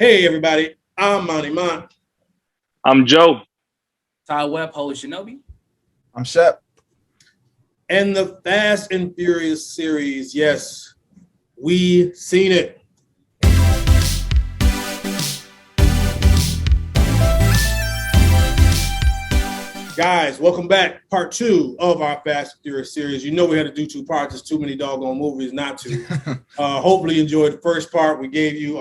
Hey, everybody. I'm Monty Mont. I'm Joe. Todd Webb, Holy Shinobi. I'm Shep. And the Fast and Furious series, yes, we seen it. Guys, welcome back. Part 2 of our Fast and Furious series. You know we had to do 2 parts. There's too many doggone movies not to. Hopefully you enjoyed the first part. We gave you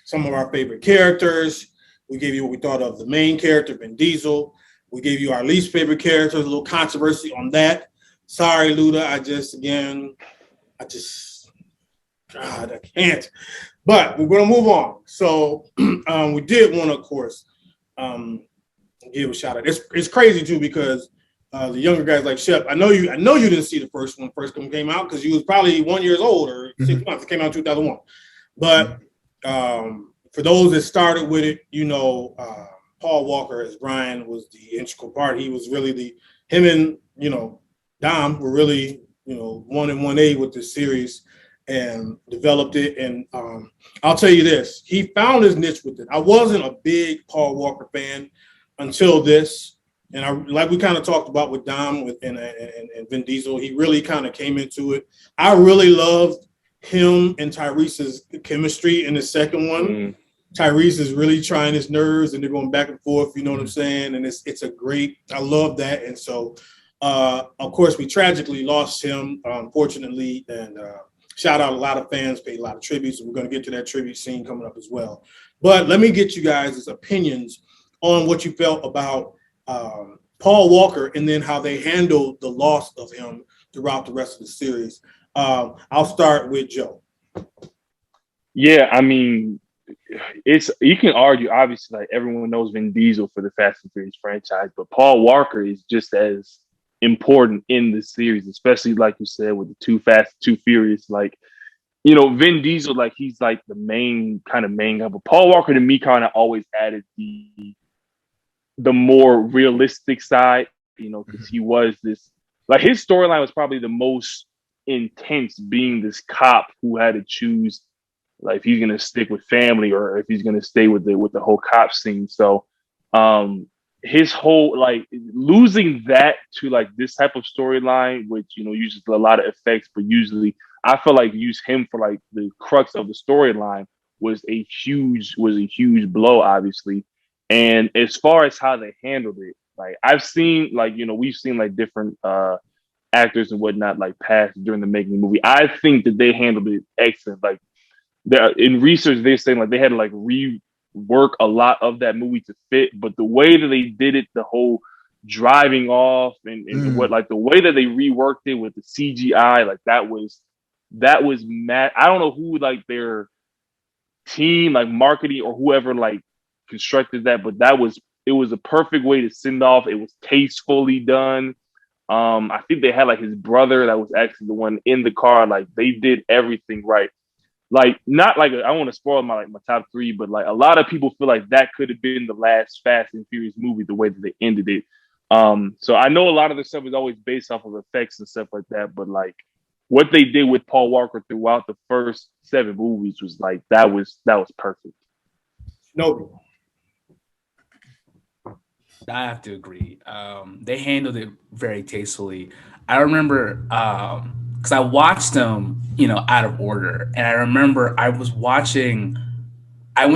some of our favorite characters. We gave you what we thought of the main character, Vin Diesel. We gave you our least favorite characters, a little controversy on that. Sorry, Luda. God, I can't. But we're going to move on. So we did want to, of course, give a shout out. It's crazy, too, because the younger guys like Shep, I know you didn't see the first one came out because you was probably 1 year old or 6 months. It came out in 2001. But for those that started with it, Paul Walker as Brian was the integral part. He was really him and, Dom were really, 1 and 1A with this series and developed it. And I'll tell you this, he found his niche with it. I wasn't a big Paul Walker fan until this. And like we kind of talked about with Dom and Vin Diesel, he really kind of came into it. I really loved him and Tyrese's chemistry in the second one. Tyrese is really trying his nerves and they're going back and forth, you know what I'm saying? And it's a great, I love that. And so, of course, we tragically lost him, unfortunately, and shout out a lot of fans, paid a lot of tributes, and we're going to get to that tribute scene coming up as well. But let me get you guys' opinions on what you felt about Paul Walker and then how they handled the loss of him throughout the rest of the series. I'll start with Joe. Yeah, I mean, you can argue, obviously, like everyone knows Vin Diesel for the Fast and Furious franchise, but Paul Walker is just as important in the series, especially like you said with the Too Fast, Too Furious. Like, Vin Diesel, like he's like the main guy, but Paul Walker to me kind of always added the more realistic side, because he was this, like his storyline was probably the most intense, being this cop who had to choose like if he's gonna stick with family or if he's gonna stay with the whole cop scene. So his whole like losing that to like this type of storyline, which uses a lot of effects, but usually I feel like use him for like the crux of the storyline was a huge blow, obviously. And as far as how they handled it, like I've seen like we've seen like different actors and whatnot like pass during the making of the movie. I think that they handled it excellent. Like in research, they're saying like they had to like rework a lot of that movie to fit, but the way that they did it, the whole driving off and what like the way that they reworked it with the CGI, like that was mad. I don't know who like their team, like marketing or whoever like constructed that, but it was a perfect way to send off. It was tastefully done. I think they had like his brother that was actually the one in the car. Like they did everything right. Like not like I don't want to spoil my top 3, but like a lot of people feel like that could have been the last Fast and Furious movie the way that they ended it. So I know a lot of the stuff is always based off of effects and stuff like that, but like what they did with Paul Walker throughout the first 7 movies was like that was perfect. No. I have to agree. They handled it very tastefully. I remember because I watched them, out of order. And I remember I went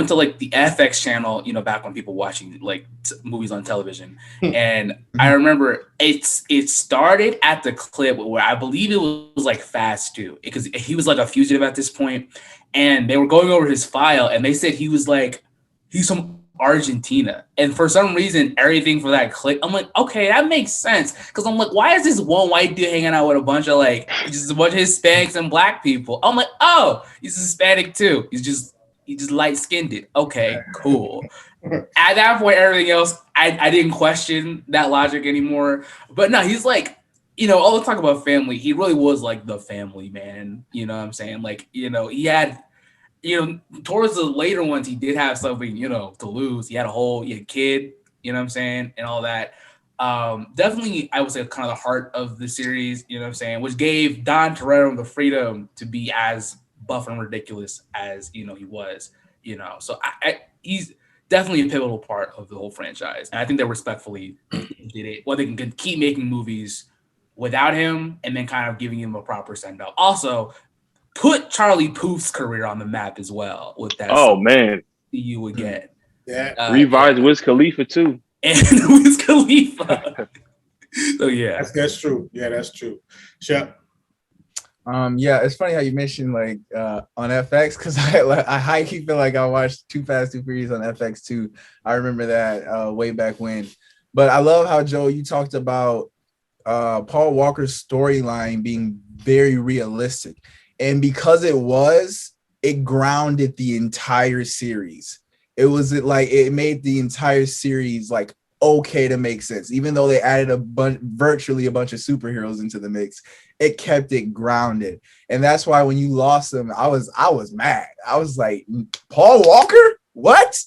to like the FX channel, back when people watching like movies on television. And I remember it started at the clip where I believe it was like Fast 2, because he was like a fugitive at this point. And they were going over his file and they said he's from Argentina. And for some reason, everything for that clip, I'm like, okay, that makes sense. Because I'm like, why is this one white dude hanging out with a bunch of Hispanics and black people? I'm like, oh, he's Hispanic too. He just light-skinned. Okay, cool. At that point, everything else, I didn't question that logic anymore. But no, he's like, all the talk about family, he really was like the family man. You know what I'm saying? Like, he had towards the later ones, he did have something, to lose. He had a kid, you know what I'm saying, and all that. Definitely, I would say kind of the heart of the series, you know what I'm saying, which gave Don Toretto the freedom to be as buff and ridiculous as, he was. you know. So he's definitely a pivotal part of the whole franchise, and I think they respectfully did it. Well, they can keep making movies without him, and then kind of giving him a proper send off. Also, put Charlie Puth's career on the map as well with that. Oh man, see you again. Yeah, revised Wiz Khalifa too, and Wiz Khalifa. So yeah, that's true. Yeah, that's true. Shep. Yeah, it's funny how you mentioned like on FX, because I high-key feel like I watched Too Fast, Too Furious on FX too. I remember that way back when. But I love how, Joe, you talked about Paul Walker's storyline being very realistic. And because it grounded the entire series. It made the entire series like okay to make sense, even though they added virtually a bunch of superheroes into the mix. It kept it grounded, and that's why when you lost them, I was mad. I was like, Paul Walker, what?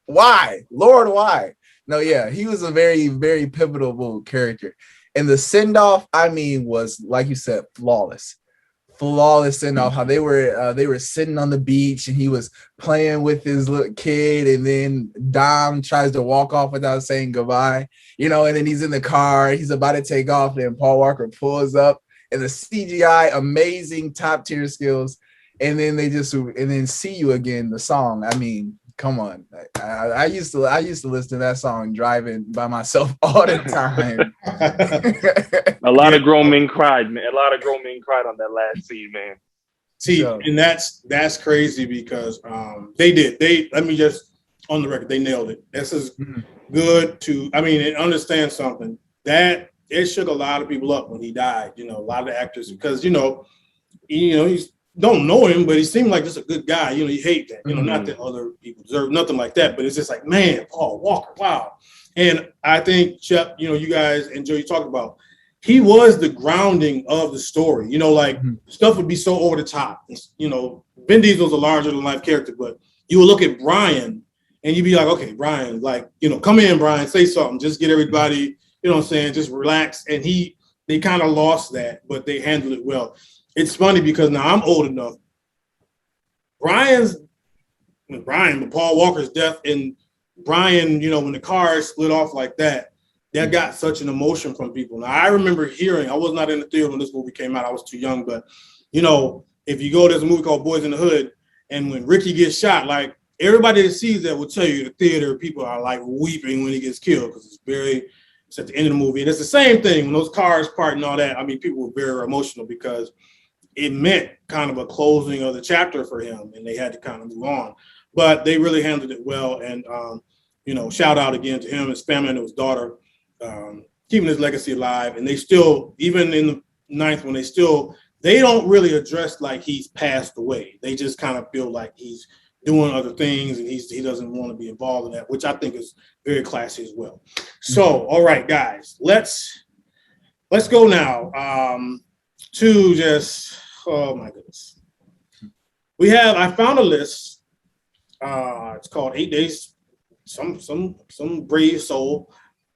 Why, Lord, why? No, yeah, he was a very, very pivotal character, and the send off, I mean, was like you said, flawless send off. How they were sitting on the beach and he was playing with his little kid, and then Dom tries to walk off without saying goodbye, you know, and then he's in the car, he's about to take off, and Paul Walker pulls up, and the CGI, amazing, top tier skills, and then See You Again, the song. I mean, come on. I used to listen to that song driving by myself all the time. A lot of grown men cried, man. A lot of grown men cried on that last scene, man. See, and that's crazy because they did. Let me just on the record, they nailed it. This is good to. I mean, and understand something that it shook a lot of people up when he died. You know, a lot of the actors, because you don't know him, but he seemed like just a good guy. You know, you hate that. You know, not that other people deserve nothing like that, but it's just like, man, Paul Walker, wow. And I think, Shep, you know, you guys and Joe, you talked about, he was the grounding of the story. You know, like stuff would be so over the top. You know, Vin Diesel's a larger than life character, but you would look at Brian and you'd be like, okay, Brian, like, you know, come in, Brian, say something, just get everybody, you know what I'm saying, just relax. And they kind of lost that, but they handled it well. It's funny because now I'm old enough. But Paul Walker's death, and Brian, you know, when the car split off like that got such an emotion from people. Now, I remember hearing, I was not in the theater when this movie came out. I was too young, but, you know, if you go, there's a movie called Boys in the Hood, and when Ricky gets shot, like, everybody that sees that will tell you the theater people are, like, weeping when he gets killed because it's at the end of the movie. And it's the same thing. When those cars part and all that, I mean, people were very emotional because it meant kind of a closing of the chapter for him, and they had to kind of move on. But they really handled it well, and you know, shout out again to him, his family, and his daughter, keeping his legacy alive. And they still, even in the ninth one, they don't really address like he's passed away. They just kind of feel like he's doing other things, and he doesn't want to be involved in that, which I think is very classy as well. So, all right, guys, let's go now to just. Oh my goodness. I found a list. It's called 8 Days. Some brave soul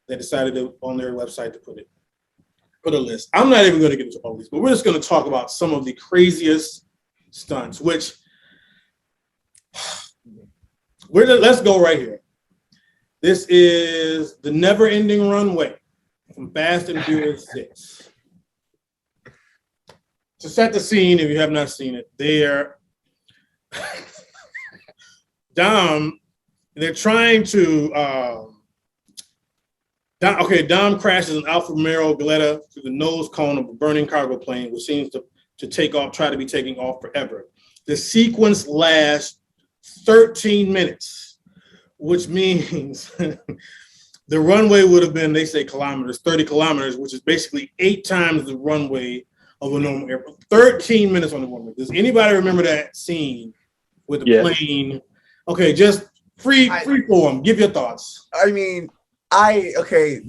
that decided on their website to put a list. I'm not even going to get into all these, but we're just going to talk about some of the craziest stunts, which let's go right here. This is the Never Ending Runway from Fast and Furious 6. To set the scene, if you have not seen it, they're trying to Dom crashes an Alfa Romeo Goleta through the nose cone of a burning cargo plane, which seems to try to be taking off forever. The sequence lasts 13 minutes, which means the runway would have been, they say kilometers, 30 kilometers, which is basically 8 times the runway of a normal airport. 13 minutes on the runway. Does anybody remember that scene with the plane? Okay, just free form. Give your thoughts. I mean,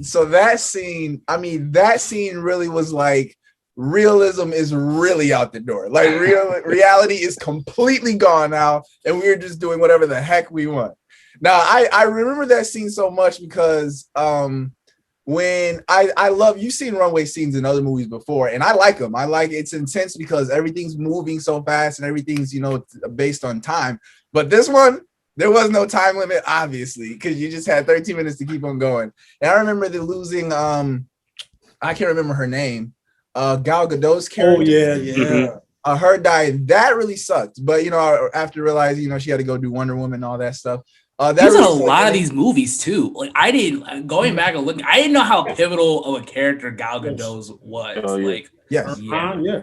so that scene really was like, realism is really out the door. Like reality is completely gone now, and we're just doing whatever the heck we want. Now, I remember that scene so much because when I love, you've seen runway scenes in other movies before, and I like them. I like it's intense because everything's moving so fast and everything's, you know, based on time. But this one, There was no time limit, obviously, because you just had 13 minutes to keep on going. And I remember the losing. I can't remember her name. Gal Gadot's character. Oh yeah. Her dying, that really sucked. But after realizing, she had to go do Wonder Woman and all that stuff. That He's in really a lot of these movies too. Like I didn't going back and looking, I didn't know how pivotal of a character Gal Gadot's was. Oh, yeah. Like, yes, yeah.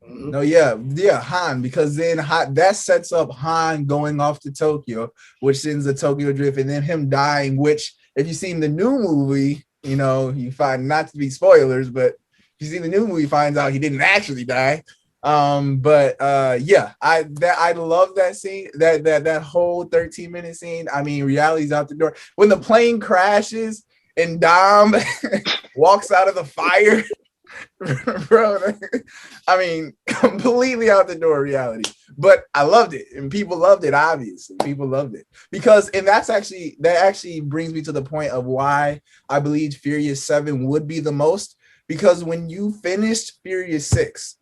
No, yeah, Han, because then that sets up Han going off to Tokyo, which sends the Tokyo Drift, and then him dying. Which, if you've seen the new movie, you find, not to be spoilers, but if you see the new movie, finds out he didn't actually die. I love that scene, that whole 13-minute scene. I mean, reality's out the door when the plane crashes and Dom walks out of the fire. Bro, I mean, completely out the door reality. But I loved it, and people loved it. Obviously, people loved it because, and that actually brings me to the point of why I believe Furious 7 would be the most. Because when you finished Furious 6,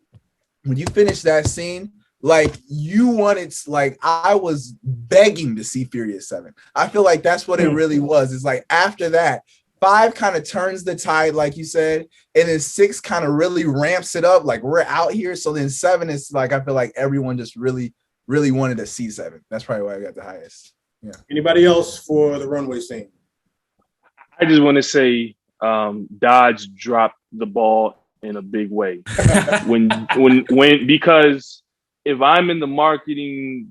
when you finished that scene, like I was begging to see Furious 7. I feel like that's what it really was. It's like after that, 5 kind of turns the tide, like you said, and then 6 kind of really ramps it up. Like we're out here. So then 7 is like, I feel like everyone just really, really wanted to see 7. That's probably why I got the highest. Yeah. Anybody else for the runway scene? I just want to say Dodge dropped the ball in a big way. Because if I'm in the marketing,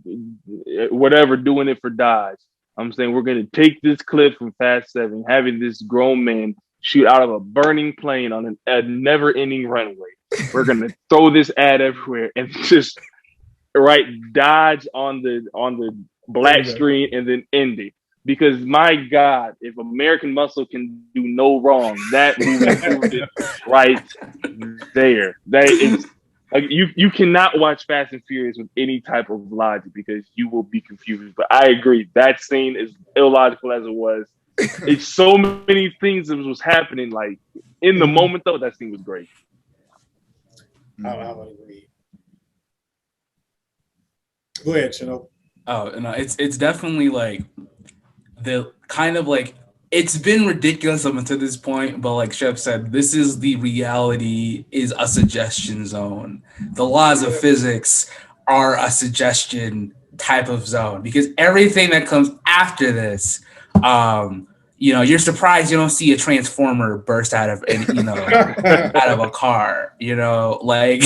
whatever, doing it for Dodge, I'm saying we're going to take this clip from Fast 7, having this grown man shoot out of a burning plane on a never-ending runway. We're going to throw this ad everywhere and just write Dodge on the black screen and then end it. Because my God, if American Muscle can do no wrong, that movie proved it right there. That is, like, you cannot watch Fast and Furious with any type of logic because you will be confused. But I agree, that scene is illogical as it was. It's so many things that was happening. Like in the moment, though, that scene was great. I would agree. Go ahead, Shinobi. Oh no, it's definitely like the kind of like it's been ridiculous up until this point, but like Shep said, this is the reality is a suggestion zone. The laws of physics are a suggestion type of zone because everything that comes after this, you're surprised you don't see a transformer burst out of out of a car. Like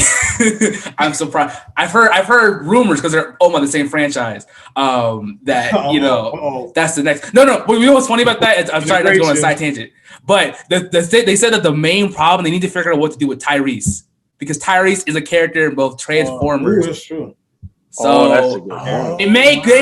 I'm surprised. I've heard rumors because they're owned by the same franchise. That's the next. No. But you know what's funny about that? I'm sorry, that's going on a side tangent. But they said that the main problem they need to figure out what to do with Tyrese because Tyrese is a character in both Transformers. That's true. So that's a good point. They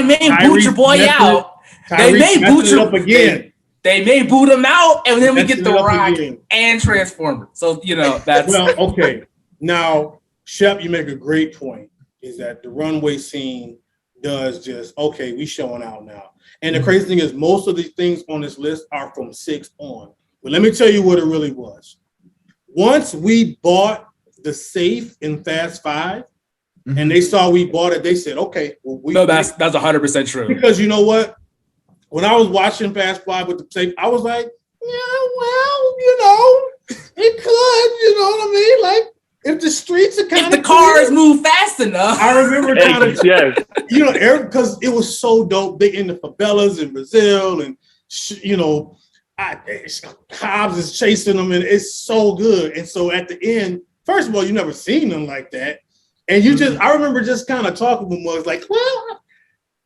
may boot your boy out. They may boot you up again. They may boot him out, and then we get The Rock and Transformers. So, that's... Well, okay. Now, Shep, you make a great point, is that the runway scene does just, okay, we showing out now. And the crazy thing is, most of the things on this list are from 6 on. But let me tell you what it really was. Once we bought the safe in Fast 5, and they saw we bought it, they said, okay. Well, that's 100% true. Because you know what? When I was watching Fast 5 with the tape, I was like, it could, what I mean? Like, if the streets are kind of... If the cars move fast enough. I remember because it was so dope. They in the favelas in Brazil and, Hobbs is chasing them and it's so good. And so at the end, first of all, you never seen them like that. And I remember just kind of talking with them, was like, well...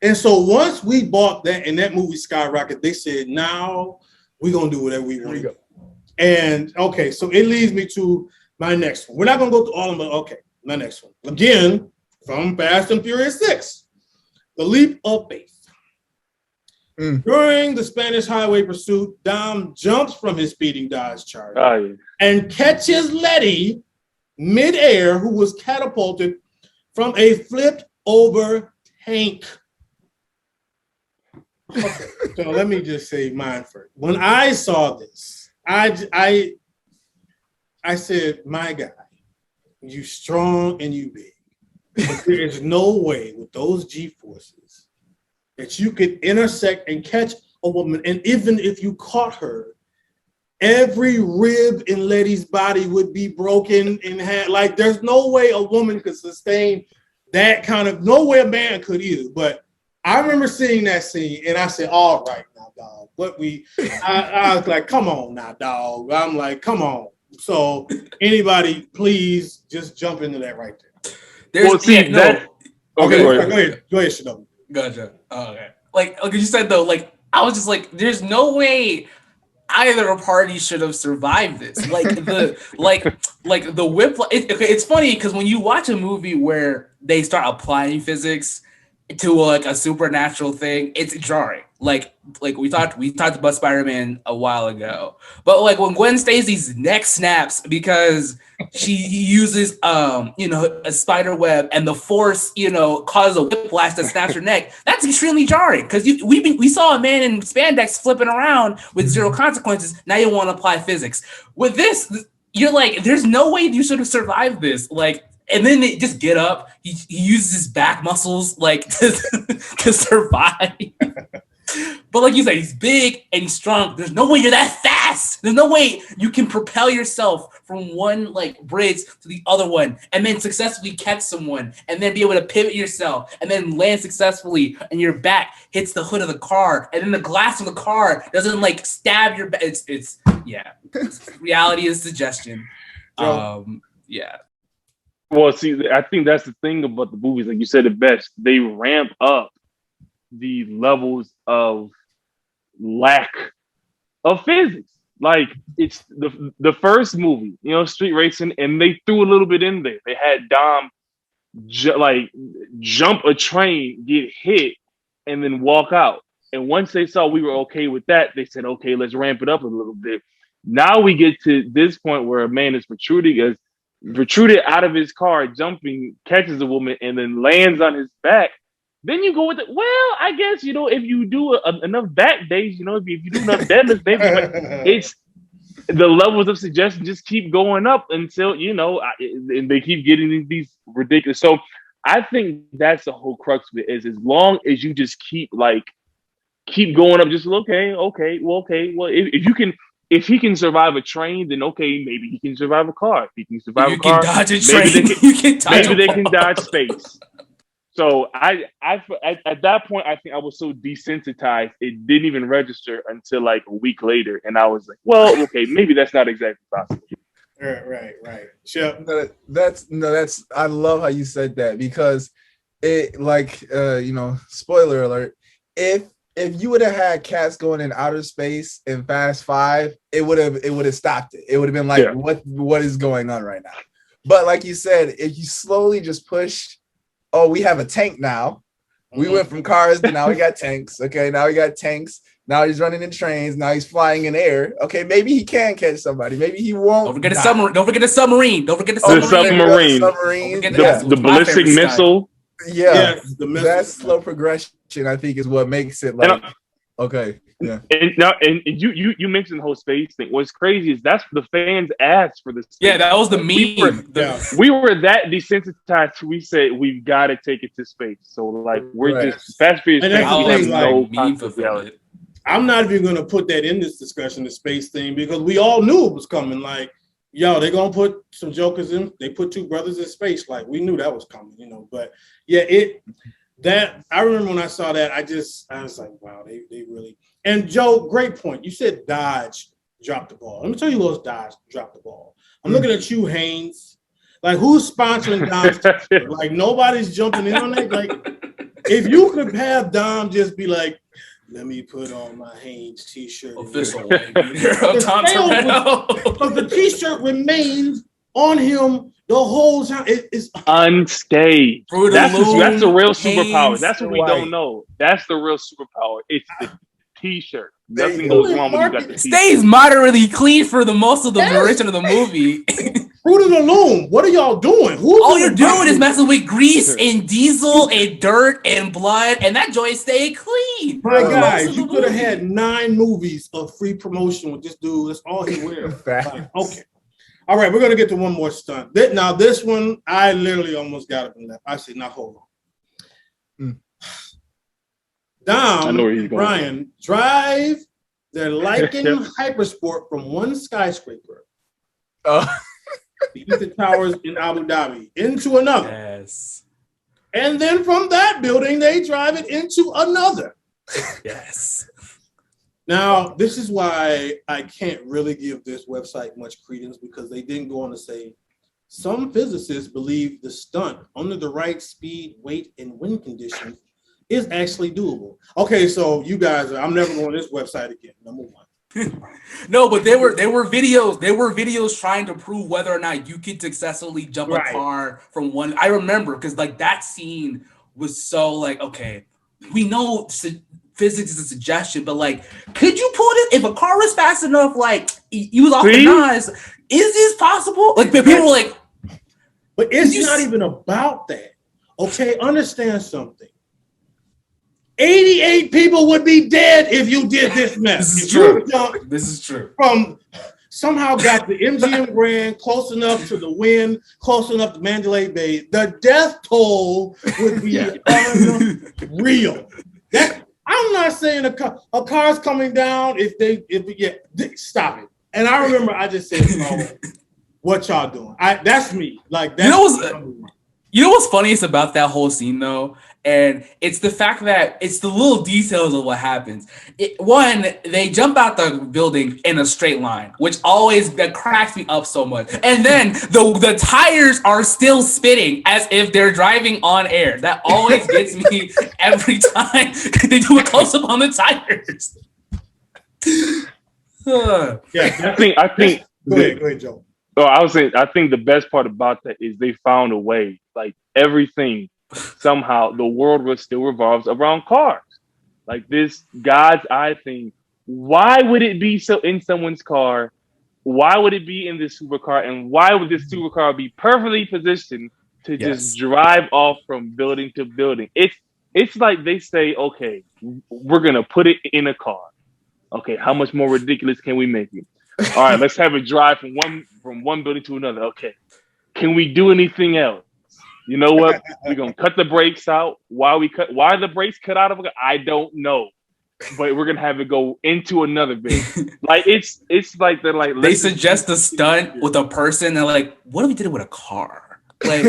And so once we bought that and that movie skyrocketed, they said, now we're going to do whatever we want to do. And okay, so it leads me to my next one. We're not going to go through all of them, but okay, my next one. Again, from Fast and Furious 6, The Leap of Faith. During the Spanish highway pursuit, Dom jumps from his speeding Dodge Charger and catches Letty midair, who was catapulted from a flipped over tank. Okay, so let me just say mine first. When I saw this, I said, my guy, you strong and you big. But there is no way with those G-forces that you could intersect and catch a woman, and even if you caught her, every rib in Letty's body would be broken and had like there's no way a woman could sustain that kind of, no way a man could either. But I remember seeing that scene and I said, all right now, dog. I was like, come on now, dog. I'm like, come on. So anybody, please just jump into that right there. Okay, go ahead, Shinobi. Gotcha. Okay. Like you said though, like I was just like, there's no way either party should have survived this. Like the the whip. It's funny because when you watch a movie where they start applying physics to like a supernatural thing, it's jarring. Like we talked about Spider-Man a while ago, but like when Gwen Stacy's neck snaps because she uses a spider web and the force causes a whiplash that snaps her neck, that's extremely jarring because we saw a man in spandex flipping around with zero consequences. Now you want to apply physics with this. You're like, there's no way you should have survived this. Like, and then they just get up. He uses his back muscles like to survive. But like you said, he's big and he's strong. There's no way you're that fast. There's no way you can propel yourself from one like bridge to the other one and then successfully catch someone and then be able to pivot yourself and then land successfully and your back hits the hood of the car and then the glass of the car doesn't like stab your back. It's reality is suggestion. Yeah. Well, see, I think that's the thing about the movies. Like you said it best, they ramp up the levels of lack of physics. Like it's the first movie, street racing, and they threw a little bit in there. They had Dom jump a train, get hit, and then walk out. And once they saw we were okay with that, they said, okay, let's ramp it up a little bit. Now we get to this point where a man is protruded out of his car, jumping, catches a woman, and then lands on his back. Then you go with it. Well, I guess, if you do enough back days, if you do enough deadlifts, maybe it's the levels of suggestion just keep going up until, and they keep getting these ridiculous. So I think that's the whole crux of it is as long as you just keep going up, just okay. Well, if he can survive a train, then okay, maybe he can survive a car. If he can survive a car, dodge a train. Maybe they can dodge space. So I at that point, I think I was so desensitized, it didn't even register until like a week later. And I was like, well, okay, maybe that's not exactly possible. Right. Shep. That's I love how you said that because it spoiler alert, if you would have had cats going in outer space in Fast 5, it would have stopped it. It would have been like, what is going on right now? But like you said, if you slowly just push, we have a tank now. We went from cars to now we got tanks. Okay, now we got tanks. Now he's running in trains. Now he's flying in air. Okay, maybe he can catch somebody. Maybe he won't. Don't forget a submarine. Don't forget the submarine. The ballistic missile. Yeah, that slow progression, I think, is what makes it like okay. Yeah. And you mentioned the whole space thing. What's crazy is that's the fans asked for this. Yeah, that was the meme. We were that desensitized. We said we've got to take it to space. So like we're just Fast and Furious fans have no concept reality. I'm not even going to put that in this discussion, the space thing, because we all knew it was coming. Like, they're going to put some jokers in. They put two brothers in space. Like, we knew that was coming, But, I remember when I saw that, I was like, wow, they really. And, Joe, great point. You said Dodge dropped the ball. Let me tell you who else Dodge dropped the ball. I'm looking at you, Haynes. Like, who's sponsoring Dom's t-shirt? Like, nobody's jumping in on it. Like, if you could have Dom just be like, let me put on my Haynes t-shirt. Official. But the t-shirt remains on him the whole time. It's unscathed. That's the real superpower. That's what we don't know. That's the real superpower. It's the t-shirt. Nothing goes wrong when you got the t-shirt. Stays moderately clean for the most of the duration of the movie. Fruit of the Loom. What are y'all doing? All you're doing is messing with grease and diesel and dirt and blood, and that joint stayed clean. My guys, you could have had 9 movies of free promotion with this dude. That's all he wears. Okay. All right, we're going to get to one more stunt. Now, this one, I literally almost got up and left. I said, now, hold on. Dom where he's and going. Brian drive their Lycan Hypersport from one skyscraper, Oh. the Ether Towers in Abu Dhabi, into another. Yes. And then from that building, they drive it into another. Yes. Now, this is why I can't really give this website much credence, because they didn't go on to say some physicists believe the stunt under the right speed, weight, and wind conditions is actually doable. Okay, so you guys, I'm never going to this website again. Now move on. No, but there were videos. There were videos trying to prove whether or not you could successfully jump a car from one. I remember because like that scene was so like, okay, we know physics is a suggestion, but like, could you pull it if a car was fast enough? Like, use off the nose. Is this possible? Like, people were like, but it's not even about that. Okay, understand something. 88 people would be dead if you did this mess. This is true. This is true. From somehow got the MGM Grand close enough to the wind, close enough to Mandalay Bay, the death toll would be unreal. I'm not saying a car's coming down stop it. And I remember I just said, oh, what y'all doing? That's me. Like that's you know what's funniest about that whole scene though? And it's the fact that it's the little details of what happens. One, they jump out the building in a straight line, which that cracks me up so much. And then the tires are still spinning as if they're driving on air. That always gets me every time they do a close up on the tires. I think. Go ahead, Joe. Oh, I was saying, I think the best part about that is they found a way. Like everything, somehow the world still revolves around cars. Like this God's eye thing. Why would it be so in someone's car? Why would it be in this supercar? And why would this supercar be perfectly positioned to just drive off from building to building? It's like they say, okay, we're gonna put it in a car. Okay, how much more ridiculous can we make it? All right, let's have it drive from one building to another. Okay, can we do anything else? You know what? We're gonna cut the brakes out. Why the brakes cut out of it? I don't know, but we're gonna have it go into another building. Like it's like they're like they suggest a stunt with a person. They're like, what if we did it with a car? Like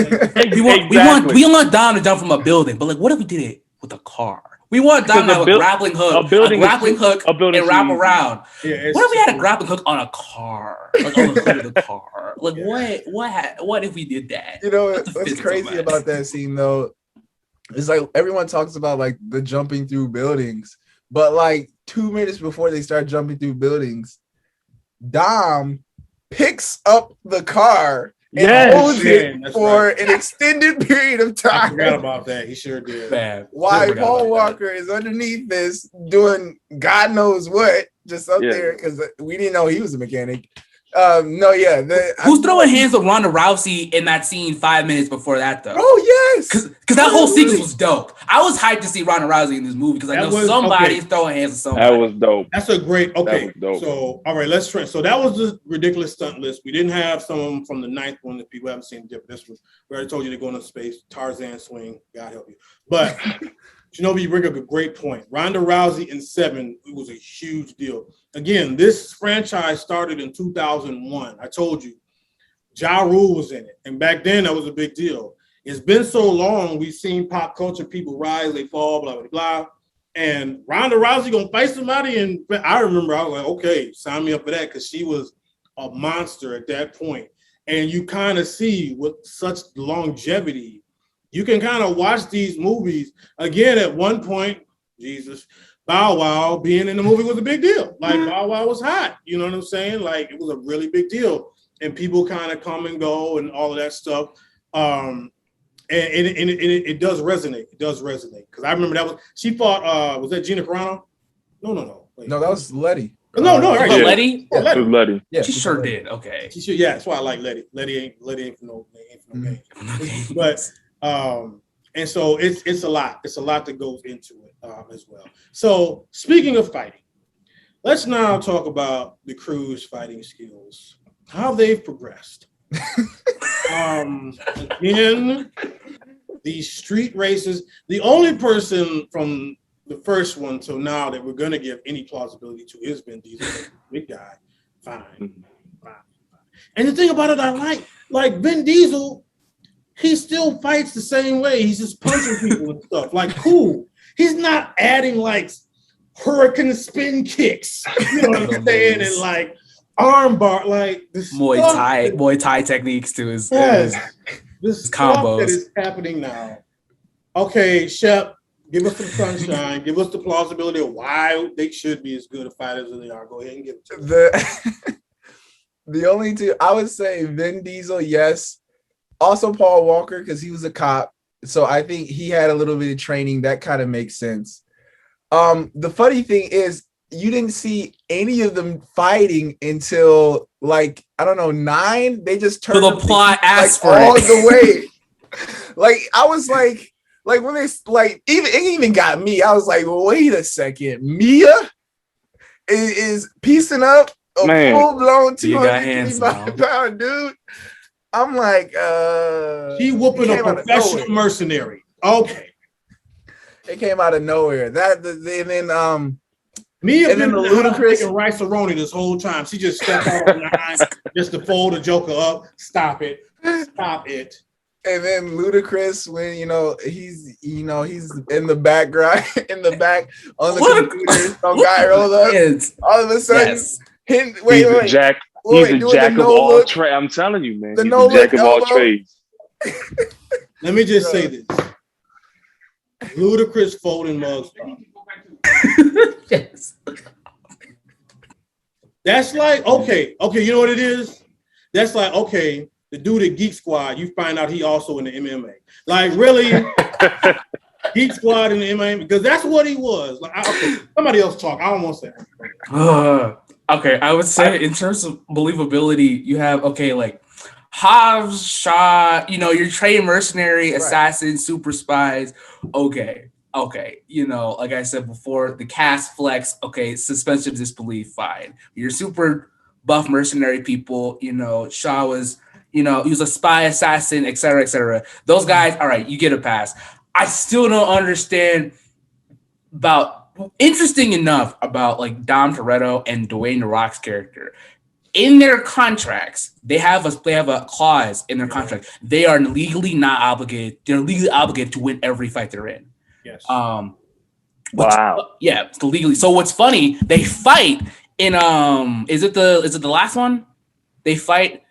we want Dom to jump from a building, but like, what if we did it with a car? We want Dom to have a grappling hook, and wrap around. Yeah, what if we had a grappling hook on a car, like on the hood of the car? Like what if we did that? You know what's crazy about that scene though? It's like everyone talks about like the jumping through buildings, but like 2 minutes before they start jumping through buildings, Dom picks up the car and holds it for an extended period of time. I forgot about that. He sure did. Why Paul Walker is underneath this doing God knows what, just up there, because we didn't know he was a mechanic. Who's throwing hands with Ronda Rousey in that scene 5 minutes before that though? Oh yes, because that whole sequence was dope. I was hyped to see Ronda Rousey in this movie because I know somebody's throwing hands with somebody. That was dope. That's a great So all right, let's trend. So that was the ridiculous stunt list. We didn't have some from the ninth one that people haven't seen. This was we already told you to go into space. Tarzan swing. God help you. But Shinobi, you bring up a great point. Ronda Rousey in 7, it was a huge deal. Again, this franchise started in 2001. I told you, Ja Rule was in it. And back then, that was a big deal. It's been so long, we've seen pop culture, people rise, they fall, blah, blah, blah. And Ronda Rousey going to fight somebody. And I remember, I was like, okay, sign me up for that, because she was a monster at that point. And you kind of see with such longevity, you can kind of watch these movies. Again, at one point, Bow Wow being in the movie was a big deal. Like Bow Wow was hot. You know what I'm saying? Like it was a really big deal. And people kind of come and go and all of that stuff. And it does resonate. It does resonate. Because I remember she fought, was that Gina Carano? No. Wait. No, that was Letty. No, right. Yeah. Letty? Yeah, it was Letty. Yeah, she sure did. Okay. Yeah, that's why I like Letty. Letty ain't for no game. But and so it's a lot. It's a lot that goes into it as well. So speaking of fighting, let's now talk about the crew's fighting skills, how they've progressed. Again, these street races. The only person from the first one till now that we're gonna give any plausibility to is Vin Diesel, big guy. Fine. And the thing about it, I like Vin Diesel, he still fights the same way. He's just punching people and stuff. Like, cool. He's not adding like hurricane spin kicks, you know what I'm saying, and like arm bar, like this Muay Thai techniques to his this combos that is happening now. Okay, Shep, give us some sunshine. Give us the plausibility of why they should be as good a fighters as they are. Go ahead and give it to them. The only two I would say Vin Diesel, yes. Also Paul Walker, because he was a cop. So I think he had a little bit of training. That kind of makes sense. The funny thing is you didn't see any of them fighting until like, I don't know, 9. They just turned the plot asked for all it. the way. Like I was like when they like it even got me. I was like, wait a second, Mia is piecing up a full-blown 225-pound dude. I'm like, he whooping a professional mercenary. Okay. It came out of nowhere. That and then Mia and then the ludicrous rice-a-roni this whole time. She just stepped out on 9 just to fold the Joker up. Stop it. And then Ludacris, when he's in the background, in the back on the computer, some guy rolled up. All of a sudden, he's the jack of all trades. I'm telling you, man. He's the jack of all trades. Let me just say this: Ludacris folding mugs. Yes. That's like okay. You know what it is? That's like okay. The dude at Geek Squad, you find out he also in the MMA. Like really, Geek Squad in the MMA because that's what he was. Like okay, somebody else talk. I don't want to say that. Okay, I would say in terms of believability, you have like Hobbs, Shaw, your trained mercenary, assassins, super spies. Okay. Like I said before, the cast flex. Okay, suspension of disbelief. Fine. Your super buff mercenary people. Shaw was. He was a spy, assassin, et cetera, et cetera. Those guys, all right, you get a pass. I still don't understand interesting enough about like Dom Toretto and Dwayne The Rock's character. In their contracts, they have a clause in their contract. They are legally not obligated. They're legally obligated to win every fight they're in. Yes. Wow. Yeah, it's legally. So what's funny? They fight in is it the last one? They fight.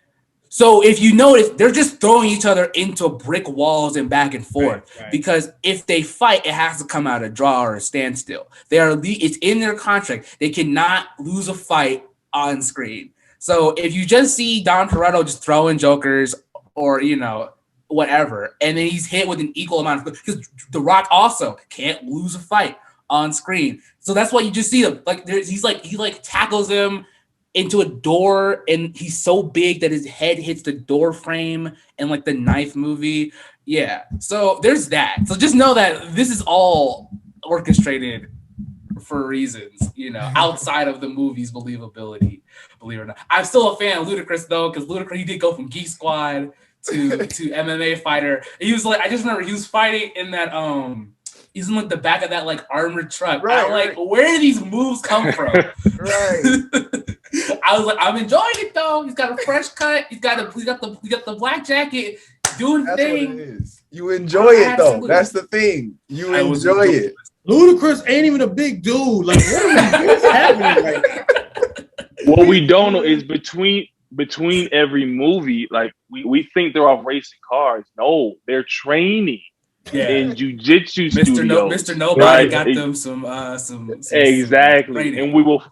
So if you notice, they're just throwing each other into brick walls and back and forth because if they fight, it has to come out a draw or a standstill. It's in their contract. They cannot lose a fight on screen. So if you just see Don Toretto just throwing jokers or whatever, and then he's hit with an equal amount of because The Rock also can't lose a fight on screen. So that's why you just see him he tackles him into a door, and he's so big that his head hits the door frame in like the Knife movie. Yeah, so there's that. So just know that this is all orchestrated for reasons, outside of the movie's believability. Believe it or not, I'm still a fan of Ludacris though, because Ludacris he did go from Geek Squad to MMA fighter. He was like, I just remember he was fighting in that he's in like the back of that like armored truck. Where do these moves come from? I was like, I'm enjoying it though. He's got a fresh cut. He's got the black jacket doing the thing. What it is. You enjoy it though. That's the thing. You enjoy it. Ludacris ain't even a big dude. Like what's happening right now? What we don't know is between every movie, like we think they're off racing cars. No, they're training. In jiu-jitsu studios. Mr. Nobody got them some exactly. Training. And we will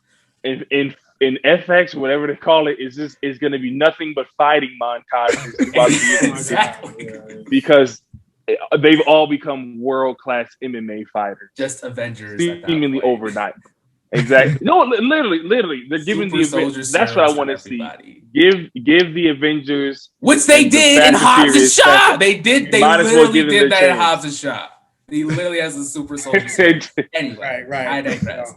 in FX, whatever they call it, is going to be nothing but fighting montages exactly. because they've all become world-class MMA fighters. Just Avengers seemingly overnight. Exactly. No, literally, they're giving the Avengers. That's what I want to see. Give the Avengers, which they did in Hobbs and Shaw. They did. They literally did that in Hobbs and Shaw. He literally has a super soldier. Anyway, right. I digress.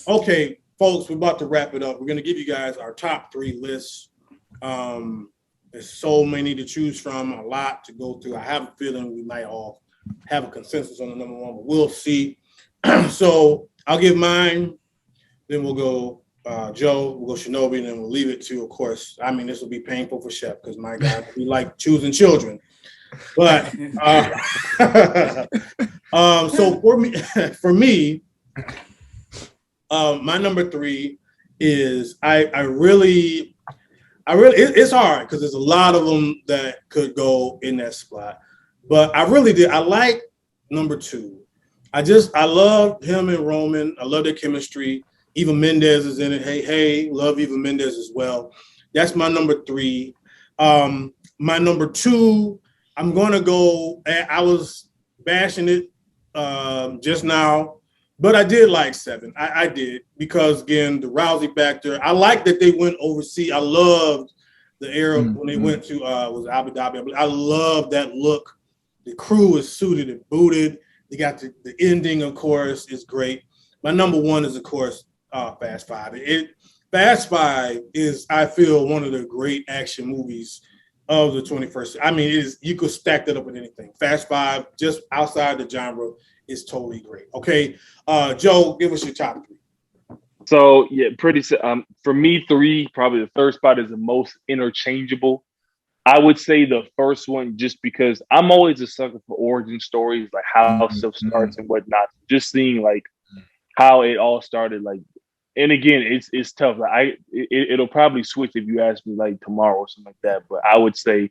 Okay, folks, we're about to wrap it up. We're gonna give you guys our top 3 lists. There's so many to choose from, a lot to go through. I have a feeling we might all have a consensus on the number one, but we'll see. So I'll give mine. Then we'll go Joe. We'll go Shinobi, and then we'll leave it to, of course. I mean, this will be painful for Shep because my God, we like choosing children. But so for me, my number 3 is I really it's hard because there's a lot of them that could go in that spot, but I really did. I like number 2. I love him and Roman. I love their chemistry. Eva Mendes is in it. Hey, love Eva Mendes as well. That's my number 3. My number 2, I'm gonna go. I was bashing it just now, but I did like 7. I did because again, the Rousey factor. I like that they went overseas. I loved the era when they went to was Abu Dhabi. I love that look. The crew is suited and booted. They got the ending, of course, is great. My number 1 is, of course, Fast Five. Fast Five is, I feel, one of the great action movies of the 21st. I mean, you could stack that up with anything. Fast Five, just outside the genre, is totally great. Okay, Joe, give us your top 3. So yeah, for me, 3, probably the third spot is the most interchangeable. I would say the first one, just because I'm always a sucker for origin stories, like how stuff starts and whatnot. Just seeing like how it all started, like, and again, it's tough. Like it'll probably switch if you ask me like tomorrow or something like that. But I would say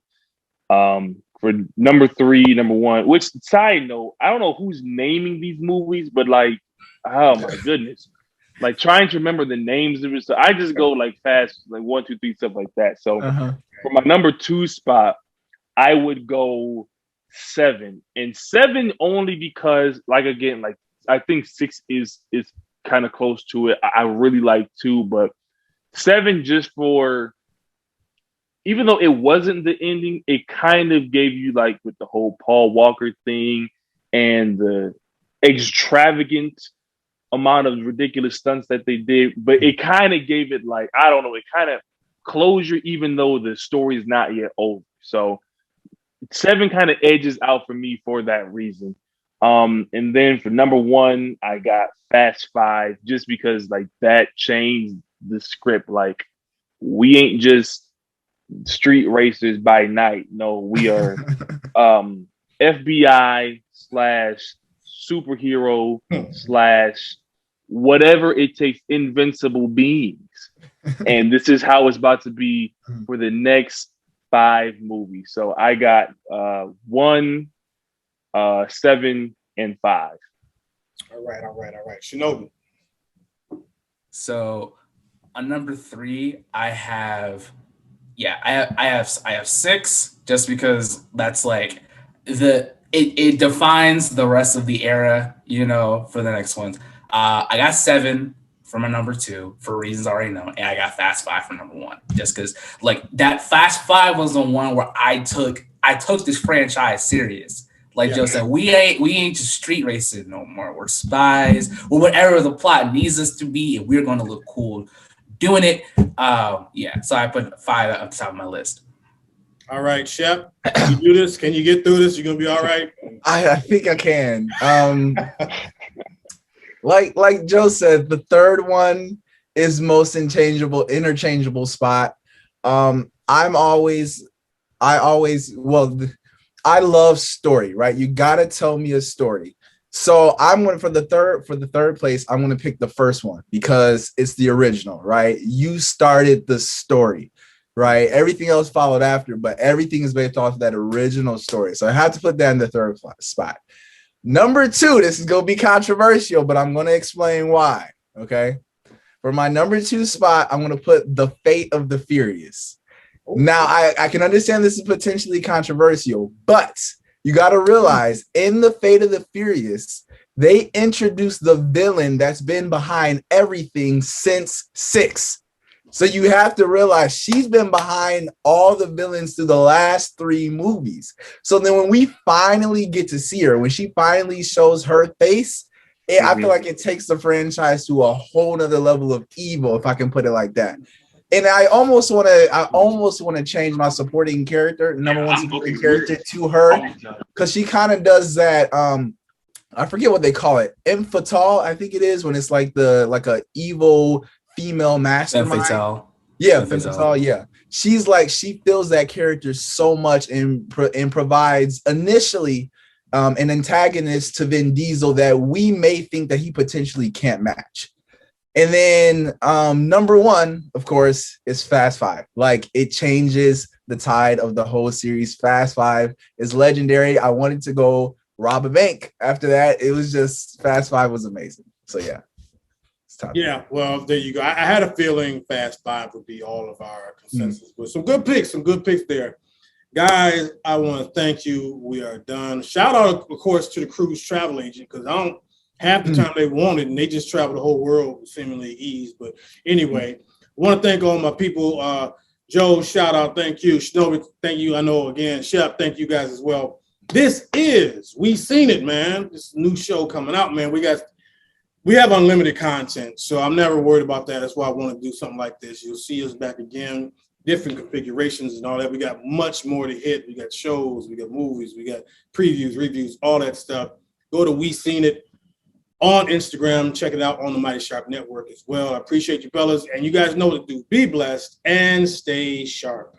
for number 3, number 1. Which, side note, I don't know who's naming these movies, but like, oh my goodness, like trying to remember the names of it. So I just go like fast, like 1, 2, 3, stuff like that. So for my number 2 spot, I would go 7, and 7 only because, like, again, like I think 6 is kind of close to it. I really like 2, but 7 just for, even though it wasn't the ending, it kind of gave you, like, with the whole Paul Walker thing and the extravagant amount of ridiculous stunts that they did, but it kind of gave it, like, I don't know, it kind of closure, even though the story is not yet over. So 7 kind of edges out for me for that reason. And then for number 1, I got Fast Five, just because like that changed the script. Like, we ain't just street racers by night. No, we are FBI / superhero / whatever it takes, invincible beings. And this is how it's about to be for the next 5 movies. So I got 1, 7, and 5. All right. Shinobi. So on number 3, I have 6, just because that's like it defines the rest of the era, for the next ones. I got 7 for my number 2 for reasons I already know, and I got Fast Five for number 1, just because like that Fast Five was the one where I took this franchise serious. Like Joe said, we ain't just street racing no more. We're spies, or whatever the plot needs us to be, and we're going to look cool doing it. So I put 5 at the top of my list. All right, Shep, can you do this? Can you get through this? You're gonna be all right. I think I can. Like Joe said, the third one is most interchangeable spot. I love story, right? You gotta tell me a story. So I'm going for the third place. I'm going to pick the first one because it's the original, right? You started the story, right? Everything else followed after, but everything is based off of that original story. So I have to put that in the third spot. Number 2, this is going to be controversial, but I'm going to explain why. Okay. For my number 2 spot, I'm going to put The Fate of the Furious. Now, I can understand this is potentially controversial, but you got to realize in The Fate of the Furious, they introduced the villain that's been behind everything since 6. So you have to realize she's been behind all the villains through the last 3 movies. So then when we finally get to see her, when she finally shows her face, I feel like it takes the franchise to a whole nother level of evil, if I can put it like that. And I almost want to change my supporting character, number 1 supporting character, to her, because she kind of does that. I forget what they call it. Infatal, I think it is, when it's like a evil female mastermind. Yeah, Femme Fatale. Yeah, she feels that character so much and provides initially an antagonist to Vin Diesel that we may think that he potentially can't match. And then number one, of course, is Fast Five. Like, it changes the tide of the whole series. Fast Five is legendary. I wanted to go rob a bank after that. It was just, Fast Five was amazing. So yeah. Yeah, well, there you go. I had a feeling Fast Five would be all of our consensus, but some good picks there. Guys, I want to thank you. We are done. Shout out, of course, to the cruise travel agent, because I don't half the time they wanted, and they just travel the whole world with seemingly ease. But anyway, I want to thank all my people. Joe, shout out, thank you. Shinobi, thank you. I know, again, Shep, thank you guys as well. This is We Seen It, man. This new show coming out, man. We have unlimited content, so I'm never worried about that. That's why I want to do something like this. You'll see us back again, different configurations and all that. We got much more to hit. We got shows, we got movies, we got previews, reviews, all that stuff. Go to We Seen It on Instagram. Check it out on the Mighty Sharp Network as well. I appreciate you, fellas. And you guys know what to do. Be blessed and stay sharp.